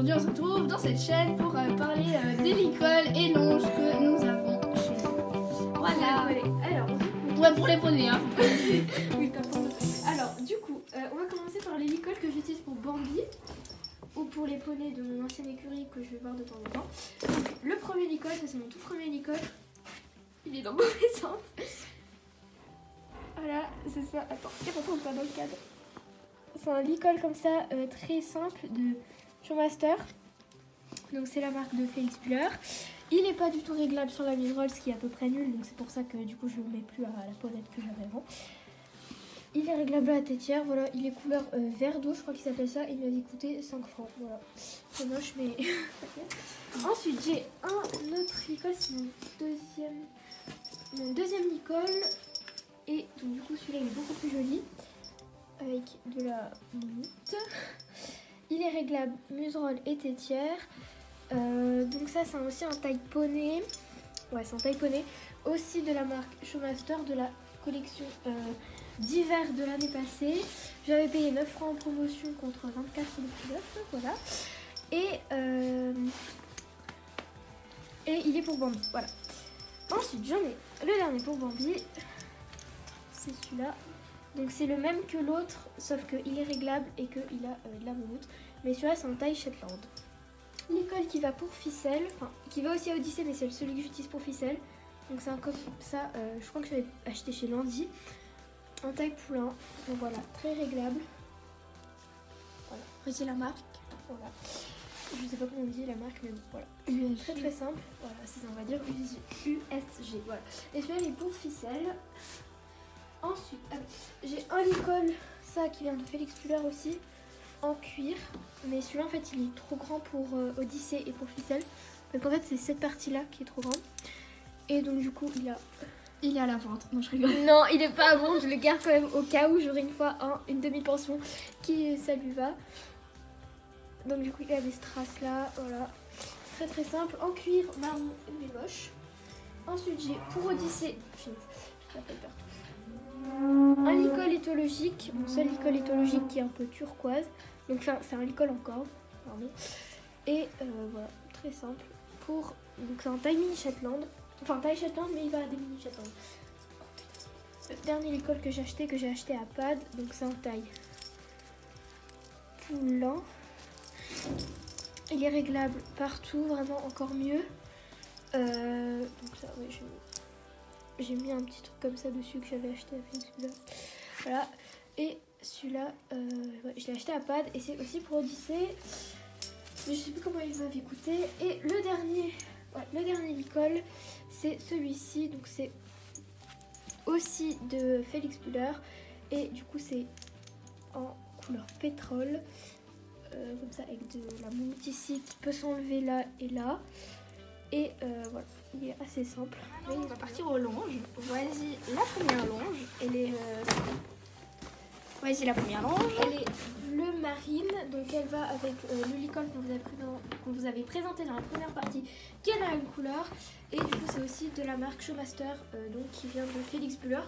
Aujourd'hui, on se retrouve dans cette chaîne pour parler des licoles et longes que nous avons chez nous. Voilà. Alors, ouais, pour les poneys, hein. oui, alors, du coup, on va commencer par les licoles que j'utilise pour Bambi ou pour les poneys de mon ancienne écurie que je vais voir de temps en temps. Donc, le premier licol, ça c'est mon tout premier licol. Il est dans le mauvais sens. Voilà, c'est ça. Attends, il retombe pas dans le cadre. C'est un licol comme ça, très simple de Showmaster. Donc c'est la marque de Félix Buller. Il n'est pas du tout réglable sur la miserole, ce qui est à peu près nul. Donc c'est pour ça que du coup je ne le mets plus à la ponette que j'avais avant. Il est réglable à la tétière, voilà. Il est couleur vert d'eau, je crois qu'il s'appelle ça. Il m'a dit coûter 5 francs, voilà. C'est moche mais... Ensuite j'ai un autre licol, c'est mon deuxième licol. Et donc du coup celui-là il est beaucoup plus joli. Avec de la moumoute. Il est réglable muserolle et tétière. Donc ça c'est aussi un taille poney. Ouais, c'est un taille poney. Aussi de la marque Showmaster, de la collection d'hiver de l'année passée. J'avais payé 9 francs en promotion contre 24,9. Voilà. Et il est pour Bambi. Voilà. Ensuite j'en ai le dernier pour Bambi. C'est celui-là. Donc c'est le même que l'autre, sauf qu'il est réglable et qu'il a de la moumoute. Mais celui-là c'est en taille Shetland. L'école qui va pour ficelle, enfin qui va aussi à Odyssée, mais c'est celui que j'utilise pour ficelle. Donc c'est un comme ça, je crois que j'avais acheté chez Landy. En taille poulain, donc voilà, très réglable. Voilà, voici la marque. Voilà. Je sais pas comment on dit la marque, mais voilà. Très très simple. Voilà, c'est ça, on va dire USG. Voilà. Et celui-là il est pour ficelle. Ensuite, j'ai un licol, ça qui vient de Félix Buller aussi, en cuir. Mais celui-là, en fait, il est trop grand pour Odyssée et pour ficelle. Donc en fait, c'est cette partie-là qui est trop grande. Et donc du coup, Il est à la vente. Non, je rigole. non, il est pas bon, je le garde quand même au cas où j'aurai une fois une demi-pension qui ça lui va. Donc du coup, il a des strass là, voilà. Très très simple, en cuir, marron et moche. Ensuite, j'ai pour Odyssée, j'ai pas peur. Un licol éthologique, mon seul licol éthologique qui est un peu turquoise. Donc c'est un licol en corde, pardon. Et voilà, très simple. Donc c'est un taille mini Shetland. Enfin taille Shetland, mais il va à des mini Shetland. Le dernier licol que j'ai acheté à Pad. Donc c'est un taille poulain. Il est réglable partout, vraiment encore mieux. Donc ça, ouais, j'ai mis un petit truc comme ça dessus que j'avais acheté à Félix Buller. Voilà. Et celui-là, ouais, je l'ai acheté à Pad et c'est aussi pour Odyssée. Mais je sais plus comment il m'avait coûté. Et le dernier licol, c'est celui-ci. Donc c'est aussi de Félix Buller. Et du coup c'est en couleur pétrole. Comme ça avec de la moumoute ici qui peut s'enlever là et là. Et voilà, il est assez simple. Mais on va partir aux longes. Voici la première longe. Voici la première longe. Elle est bleu marine, donc elle va avec le licol qu'on vous avait présenté dans la première partie, qui est la même couleur. Et du coup, c'est aussi de la marque Showmaster, donc qui vient de Félix Buller.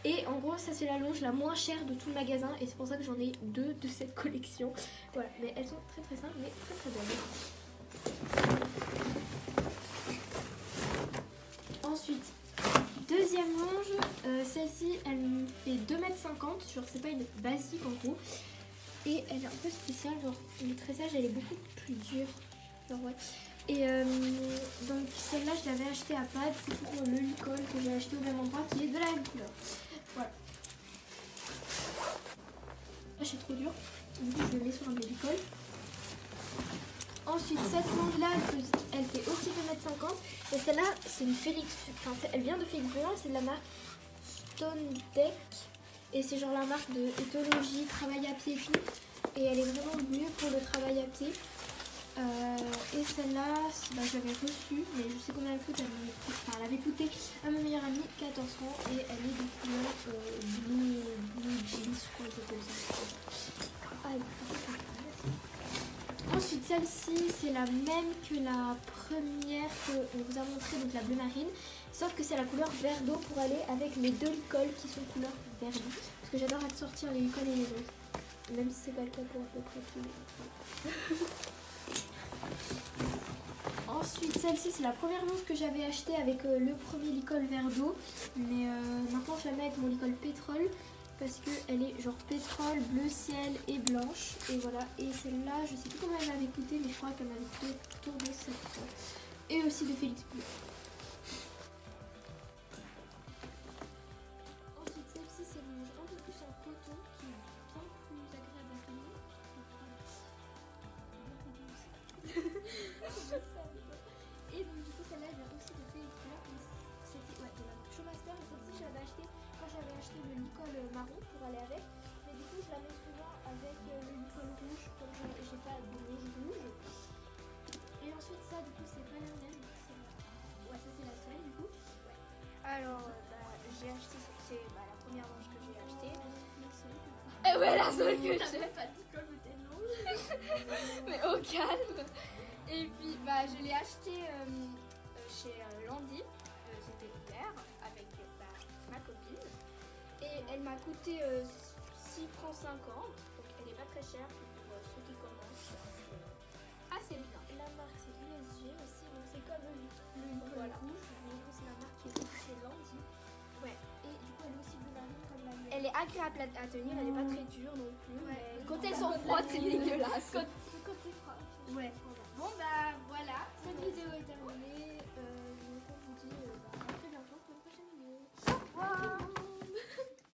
Et en gros, ça c'est la longe la moins chère de tout le magasin, et c'est pour ça que j'en ai 2 de cette collection. Voilà, mais elles sont très très simples, mais très très belles. Ensuite, deuxième longe, celle-ci elle me fait 2,50 m, genre c'est pas une basique en gros. Et elle est un peu spéciale, genre le tressage elle est beaucoup plus dur. Genre ouais. Et donc celle-là je l'avais achetée à Pad, c'est pour le licol que j'ai acheté au même endroit qui est de la même couleur. Voilà. Là c'est trop dur, du coup je le mets sur un des licols. Ensuite, cette longe-là, elle fait aussi 2,50 m. Et celle-là, c'est une Félix. Enfin, elle vient de Félix Buller, c'est de la marque Stone Deck. Et c'est genre la marque de éthologie, travail à pied et tout. Et elle est vraiment mieux pour le travail à pied. Et celle-là, bah, j'avais reçu, mais je sais combien elle coûte. Elle avait coûté à ma meilleure amie 14 francs. Et elle est de couleur blue jeans, je crois que c'est ça. Ensuite, celle-ci, c'est la même que la première qu'on vous a montré, donc la bleu marine. Sauf que c'est la couleur vert d'eau pour aller avec mes 2 licols qui sont couleur vert d'eau. Parce que j'adore assortir les licols et les autres. Même si c'est pas le cas pour à peu près tous les celle-ci, c'est la première manche que j'avais achetée avec le premier licol vert d'eau. Mais maintenant, je la mets avec mon licol pétrole. Parce qu'elle est genre pétrole, bleu ciel et blanche. Et voilà. Et celle-là, je sais plus combien elle m'avait coûté, mais je crois qu'elle m'avait coûté autour de 7 euros. Et aussi de Félix Bleu. Ensuite, celle-ci, c'est une manche un peu plus en coton qui est bien plus agréable à tenir. Et donc, du coup, celle-là, elle vient aussi de Félix Bleu. C'était de la marque Showmaster. Et celle-ci, je l'avais achetée quand j'avais acheté le licol marron pour aller avec. Mais du coup, je la mets souvent avec le licol rouge, comme j'ai pas de rouge. Et ensuite, ça, du coup, c'est pas la mienne. Ouais, ça, c'est la seule, du coup. Ouais. Alors, j'ai acheté, c'est la première manche que j'ai achetée. Et ouais, la seule que J'avais j'ai. pas dit comme c'était long. Mais au calme. Et puis, je l'ai acheté chez Landy. C'était hier avec ma copine. Et elle m'a coûté 6 francs 50. Donc, elle n'est pas très chère pour ceux qui commencent. Assez bien. La marque, c'est USG aussi. Donc, c'est comme le Voilà. rouge. Mais du coup, c'est la marque qui est chez Landy. Ouais. Et du coup, elle est aussi bleu marine comme la mienne. Elle est agréable à tenir, elle n'est pas très dure non plus. Ouais. Mais quand elles sont froides, c'est dégueulasse. Quand c'est froid. Ouais. Voilà. Bon voilà, Cette vidéo est terminée.